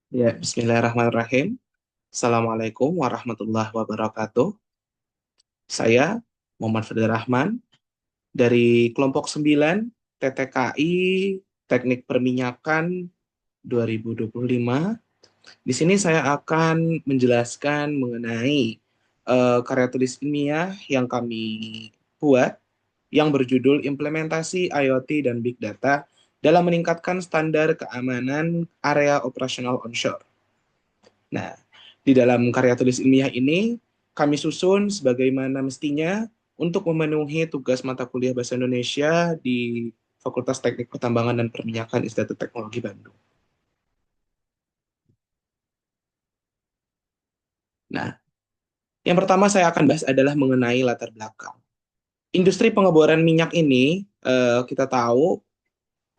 Ya, Bismillahirrahmanirrahim. Assalamualaikum warahmatullahi wabarakatuh. Saya Muhammad Fadil Rahman dari kelompok 9 TTKI Teknik Perminyakan 2025. Di sini saya akan menjelaskan mengenai karya tulis ilmiah yang kami buat yang berjudul Implementasi IoT dan Big Data dalam meningkatkan standar keamanan area operasional onshore. Nah, di dalam karya tulis ilmiah ini, kami susun sebagaimana mestinya untuk memenuhi tugas mata kuliah Bahasa Indonesia di Fakultas Teknik Pertambangan dan Perminyakan Institut Teknologi Bandung. Nah, yang pertama saya akan bahas adalah mengenai latar belakang. Industri pengeboran minyak ini, kita tahu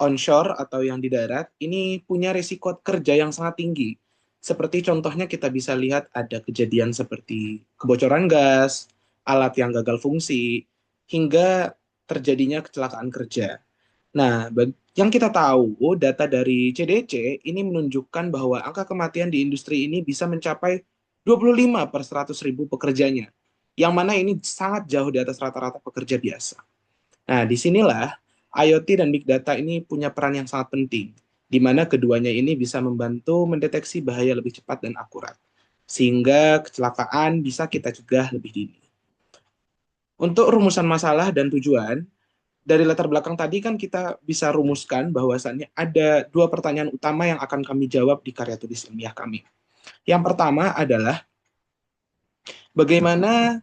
onshore atau yang di darat, ini punya risiko kerja yang sangat tinggi. Seperti contohnya kita bisa lihat ada kejadian seperti kebocoran gas, alat yang gagal fungsi, hingga terjadinya kecelakaan kerja. Nah, yang kita tahu, data dari CDC ini menunjukkan bahwa angka kematian di industri ini bisa mencapai 25 per 100 ribu pekerjanya, yang mana ini sangat jauh di atas rata-rata pekerja biasa. Nah, disinilah IoT dan Big Data ini punya peran yang sangat penting, di mana keduanya ini bisa membantu mendeteksi bahaya lebih cepat dan akurat, sehingga kecelakaan bisa kita cegah lebih dini. Untuk rumusan masalah dan tujuan, dari latar belakang tadi kan kita bisa rumuskan bahwasannya ada dua pertanyaan utama yang akan kami jawab di karya tulis ilmiah kami. Yang pertama adalah bagaimana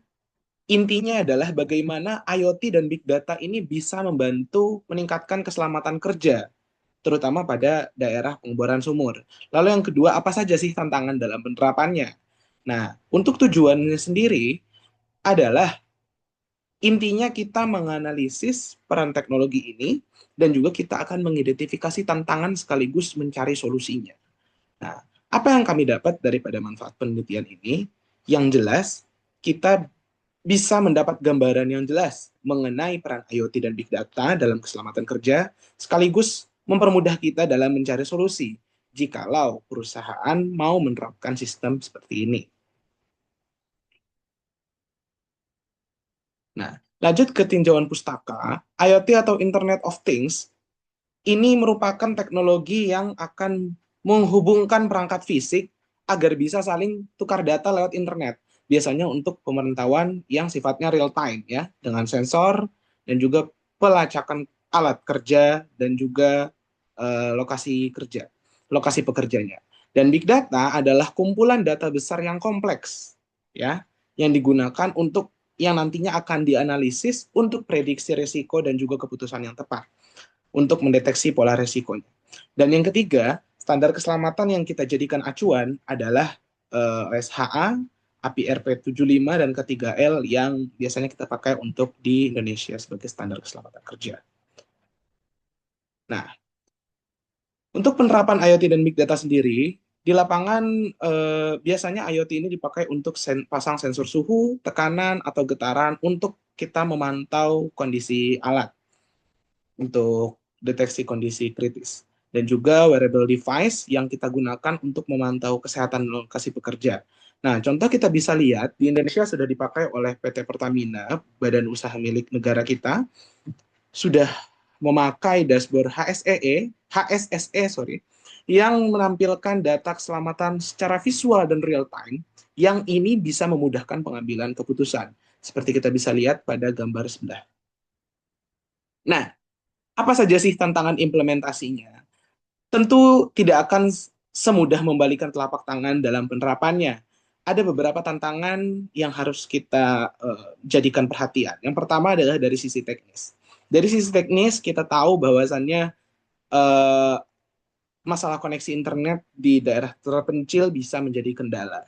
intinya adalah bagaimana IoT dan Big Data ini bisa membantu meningkatkan keselamatan kerja, terutama pada daerah pengeboran sumur. Lalu yang kedua, apa saja sih tantangan dalam penerapannya? Nah, untuk tujuannya sendiri adalah intinya kita menganalisis peran teknologi ini dan juga kita akan mengidentifikasi tantangan sekaligus mencari solusinya. Nah, apa yang kami dapat daripada manfaat penelitian ini? Yang jelas, kita bisa mendapat gambaran yang jelas mengenai peran IoT dan Big Data dalam keselamatan kerja, sekaligus mempermudah kita dalam mencari solusi jikalau perusahaan mau menerapkan sistem seperti ini. Nah, lanjut ke tinjauan pustaka, IoT atau Internet of Things ini merupakan teknologi yang akan menghubungkan perangkat fisik agar bisa saling tukar data lewat internet. Biasanya untuk pemantauan yang sifatnya real time ya, dengan sensor dan juga pelacakan alat kerja dan juga lokasi kerja, lokasi pekerjanya. Dan big data adalah kumpulan data besar yang kompleks ya, yang digunakan untuk yang nantinya akan dianalisis untuk prediksi risiko dan juga keputusan yang tepat untuk mendeteksi pola resikonya. Dan yang ketiga, standar keselamatan yang kita jadikan acuan adalah OSHA, API RP75, dan ketiga L yang biasanya kita pakai untuk di Indonesia sebagai standar keselamatan kerja. Nah, untuk penerapan IoT dan Big Data sendiri, di lapangan biasanya IoT ini dipakai untuk pasang sensor suhu, tekanan, atau getaran untuk kita memantau kondisi alat untuk deteksi kondisi kritis. Dan juga wearable device yang kita gunakan untuk memantau kesehatan lokasi pekerja. Nah, contoh kita bisa lihat di Indonesia sudah dipakai oleh PT Pertamina, badan usaha milik negara kita, sudah memakai dashboard HSSE, sorry, yang menampilkan data keselamatan secara visual dan real time, yang ini bisa memudahkan pengambilan keputusan. Seperti kita bisa lihat pada gambar sebelah. Nah, apa saja sih tantangan implementasinya? Tentu tidak akan semudah membalikan telapak tangan dalam penerapannya. Ada beberapa tantangan yang harus kita jadikan perhatian. Yang pertama adalah dari sisi teknis. Dari sisi teknis kita tahu bahwasannya eh, masalah koneksi internet di daerah terpencil bisa menjadi kendala.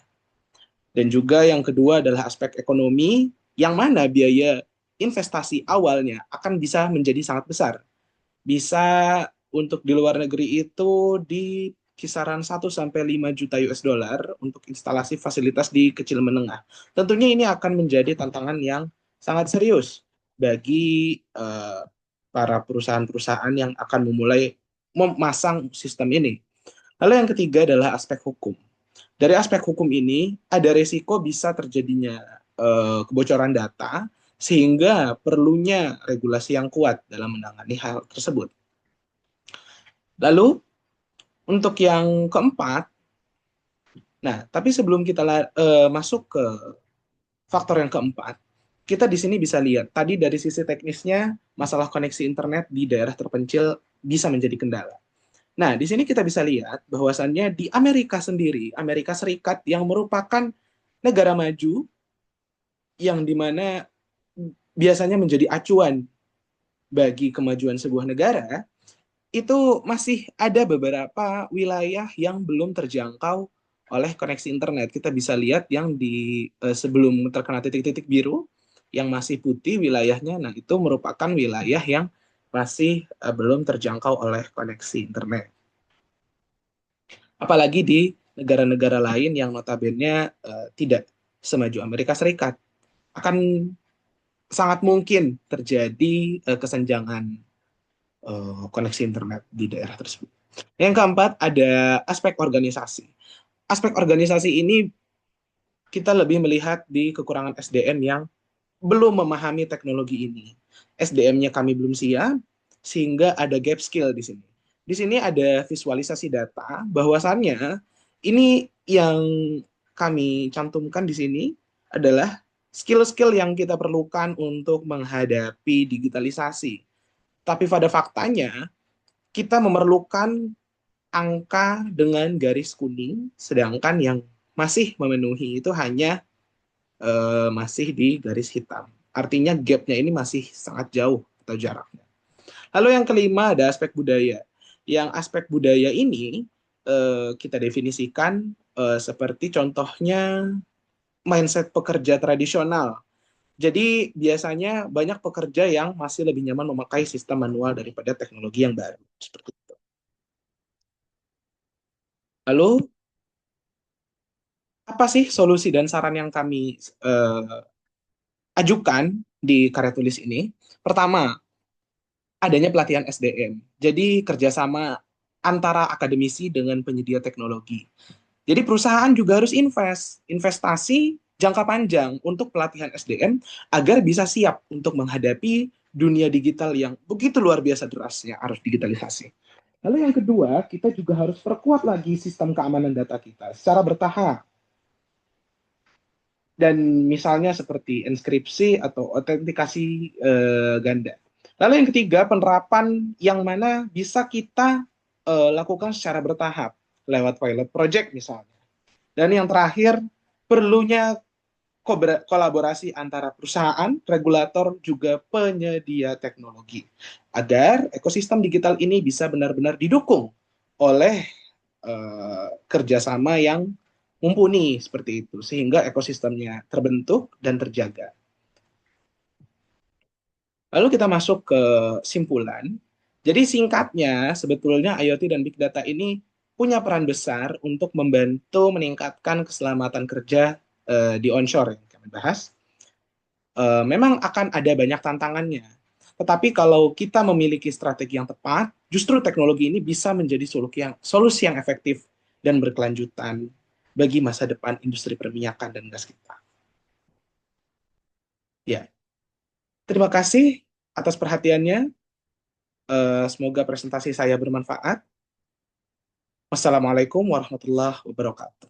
Dan juga yang kedua adalah aspek ekonomi, yang mana biaya investasi awalnya akan bisa menjadi sangat besar. Bisa untuk di luar negeri itu di kisaran 1 sampai 5 juta US dollar untuk instalasi fasilitas di kecil menengah. Tentunya ini akan menjadi tantangan yang sangat serius bagi para perusahaan-perusahaan yang akan memulai memasang sistem ini. Lalu yang ketiga adalah aspek hukum. Dari aspek hukum ini, ada resiko bisa terjadinya kebocoran data, sehingga perlunya regulasi yang kuat dalam menangani hal tersebut. Lalu, untuk yang keempat, nah, tapi sebelum kita masuk ke faktor yang keempat, kita di sini bisa lihat, tadi dari sisi teknisnya, masalah koneksi internet di daerah terpencil bisa menjadi kendala. Nah, di sini kita bisa lihat bahwasannya di Amerika sendiri, Amerika Serikat yang merupakan negara maju yang dimana biasanya menjadi acuan bagi kemajuan sebuah negara, itu masih ada beberapa wilayah yang belum terjangkau oleh koneksi internet. Kita bisa lihat yang di sebelum terkena titik-titik biru, yang masih putih wilayahnya, nah itu merupakan wilayah yang masih belum terjangkau oleh koneksi internet. Apalagi di negara-negara lain yang notabene tidak semaju Amerika Serikat. Akan sangat mungkin terjadi kesenjangan koneksi internet di daerah tersebut. Yang keempat, ada aspek organisasi. Aspek organisasi ini kita lebih melihat di kekurangan SDM yang belum memahami teknologi ini. SDM-nya kami belum siap, sehingga ada gap skill di sini. Di sini ada visualisasi data, bahwasannya ini yang kami cantumkan di sini adalah skill-skill yang kita perlukan untuk menghadapi digitalisasi. Tapi pada faktanya, kita memerlukan angka dengan garis kuning, sedangkan yang masih memenuhi itu hanya masih di garis hitam. Artinya gapnya ini masih sangat jauh atau jaraknya. Lalu yang kelima ada aspek budaya. Yang aspek budaya ini kita definisikan seperti contohnya mindset pekerja tradisional. Jadi biasanya banyak pekerja yang masih lebih nyaman memakai sistem manual daripada teknologi yang baru. Seperti itu. Lalu apa sih solusi dan saran yang kami ajukan di karya tulis ini? Pertama, adanya pelatihan SDM. Jadi kerjasama antara akademisi dengan penyedia teknologi. Jadi perusahaan juga harus investasi jangka panjang untuk pelatihan SDM agar bisa siap untuk menghadapi dunia digital yang begitu luar biasa derasnya arus digitalisasi. Lalu yang kedua, kita juga harus perkuat lagi sistem keamanan data kita secara bertahap. Dan misalnya seperti inskripsi atau autentikasi ganda. Lalu yang ketiga, penerapan yang mana bisa kita lakukan secara bertahap lewat pilot project misalnya. Dan yang terakhir, perlunya kolaborasi antara perusahaan, regulator, juga penyedia teknologi. Agar ekosistem digital ini bisa benar-benar didukung oleh kerjasama yang mumpuni seperti itu, sehingga ekosistemnya terbentuk dan terjaga. Lalu kita masuk ke simpulan. Jadi singkatnya, sebetulnya IoT dan Big Data ini punya peran besar untuk membantu meningkatkan keselamatan kerja di onshore yang kami bahas. Memang akan ada banyak tantangannya. Tetapi kalau kita memiliki strategi yang tepat, justru teknologi ini bisa menjadi solusi yang efektif dan berkelanjutan bagi masa depan industri perminyakan dan gas kita. Ya, terima kasih atas perhatiannya. Semoga presentasi saya bermanfaat. Wassalamualaikum warahmatullahi wabarakatuh.